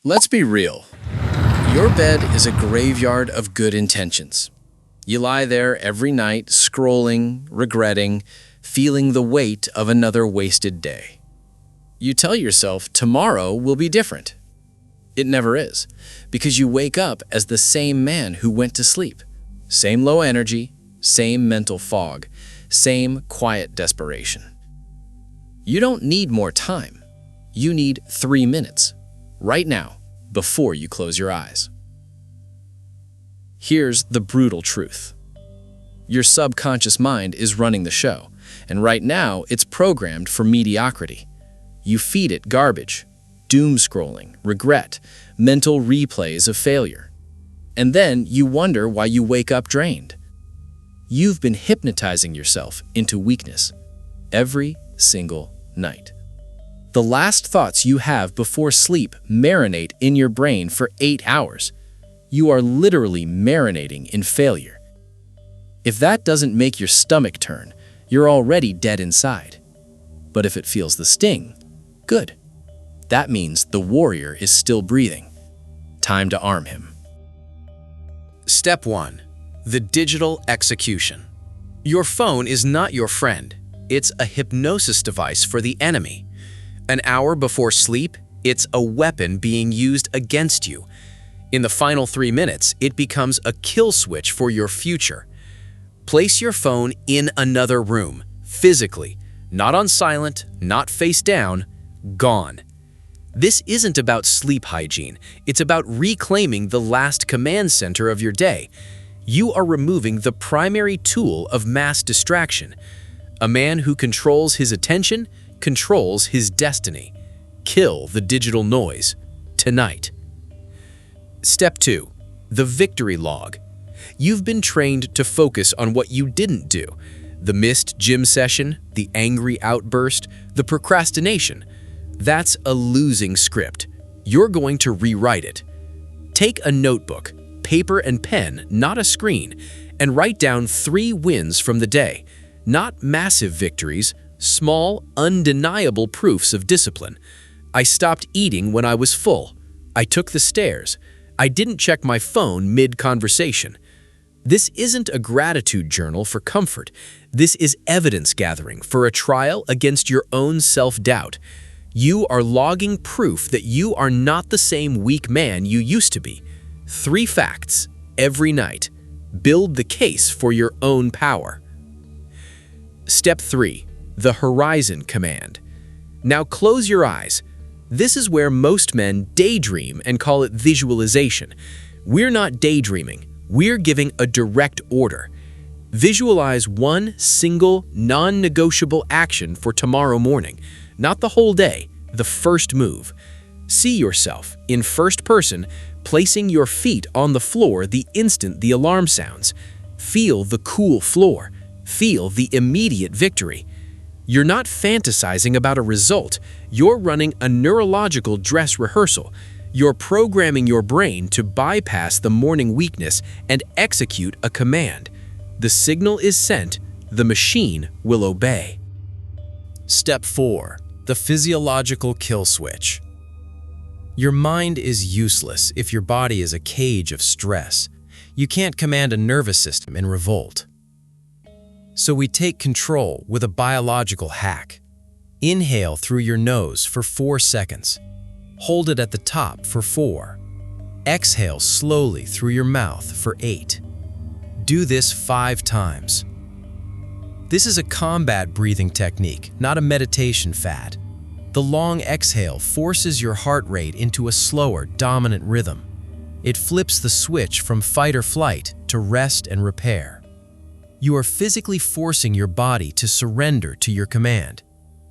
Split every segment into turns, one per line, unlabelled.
Let's be real. Your bed is a graveyard of good intentions. You lie there every night, scrolling, regretting, feeling the weight of another wasted day. You tell yourself tomorrow will be different. It never is, because you wake up as the same man who went to sleep. Same low energy, same mental fog, same quiet desperation. You don't need more time. You need 3 minutes, right now, before you close your eyes. Here's the brutal truth. Your subconscious mind is running the show, and right now it's programmed for mediocrity. You feed it garbage, doom scrolling, regret, mental replays of failure. And then you wonder why you wake up drained. You've been hypnotizing yourself into weakness every single night. The last thoughts you have before sleep marinate in your brain for 8 hours. You are literally marinating in failure. If that doesn't make your stomach turn, you're already dead inside. But if it feels the sting, good. That means the warrior is still breathing. Time to arm him.
Step 1. The digital execution. Your phone is not your friend. It's a hypnosis device for the enemy. An hour before sleep, it's a weapon being used against you. In the final 3 minutes, it becomes a kill switch for your future. Place your phone in another room, physically, not on silent, not face down, gone. This isn't about sleep hygiene. It's about reclaiming the last command center of your day. You are removing the primary tool of mass distraction. A man who controls his attention controls his destiny. Kill the digital noise tonight. Step 2. The victory log. You've been trained to focus on what you didn't do. The missed gym session, the angry outburst, the procrastination. That's a losing script. You're going to rewrite it. Take a notebook, paper and pen, not a screen, and write down 3 wins from the day. Not massive victories, small, undeniable proofs of discipline. I stopped eating when I was full. I took the stairs. I didn't check my phone mid-conversation. This isn't a gratitude journal for comfort. This is evidence gathering for a trial against your own self-doubt. You are logging proof that you are not the same weak man you used to be. 3 facts every night. Build the case for your own power. Step 3. The horizon command. Now close your eyes. This is where most men daydream and call it visualization. We're not daydreaming. We're giving a direct order. Visualize one single, non-negotiable action for tomorrow morning. Not the whole day, the first move. See yourself, in first person, placing your feet on the floor the instant the alarm sounds. Feel the cool floor. Feel the immediate victory. You're not fantasizing about a result. You're running a neurological dress rehearsal. You're programming your brain to bypass the morning weakness and execute a command. The signal is sent, the machine will obey. Step 4. The physiological kill switch. Your mind is useless if your body is a cage of stress. You can't command a nervous system in revolt. So we take control with a biological hack. Inhale through your nose for 4 seconds. Hold it at the top for 4. Exhale slowly through your mouth for 8. Do this 5 times. This is a combat breathing technique, not a meditation fad. The long exhale forces your heart rate into a slower, dominant rhythm. It flips the switch from fight or flight to rest and repair. You are physically forcing your body to surrender to your command.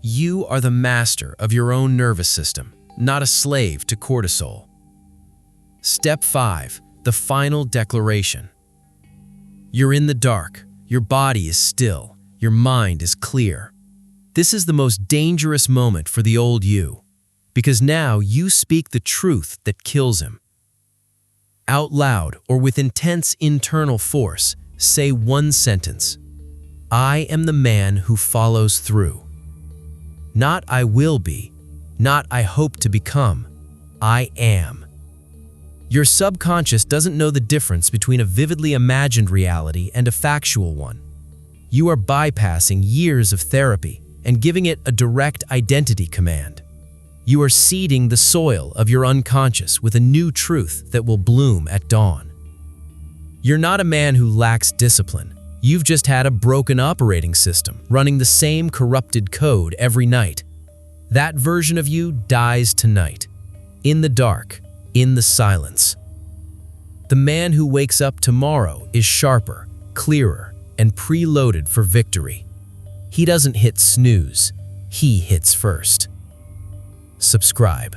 You are the master of your own nervous system, not a slave to cortisol. Step 5. The final declaration. You're in the dark. Your body is still. Your mind is clear. This is the most dangerous moment for the old you, because now you speak the truth that kills him. Out loud or with intense internal force, say one sentence. I am the man who follows through. Not I will be, not I hope to become,
I am. Your subconscious doesn't know the difference between a vividly imagined reality and a factual one. You are bypassing years of therapy and giving it a direct identity command. You are seeding the soil of your unconscious with a new truth that will bloom at dawn. You're not a man who lacks discipline. You've just had a broken operating system, running the same corrupted code every night. That version of you dies tonight, in the dark, in the silence. The man who wakes up tomorrow is sharper, clearer, and preloaded for victory. He doesn't hit snooze, he hits first. Subscribe.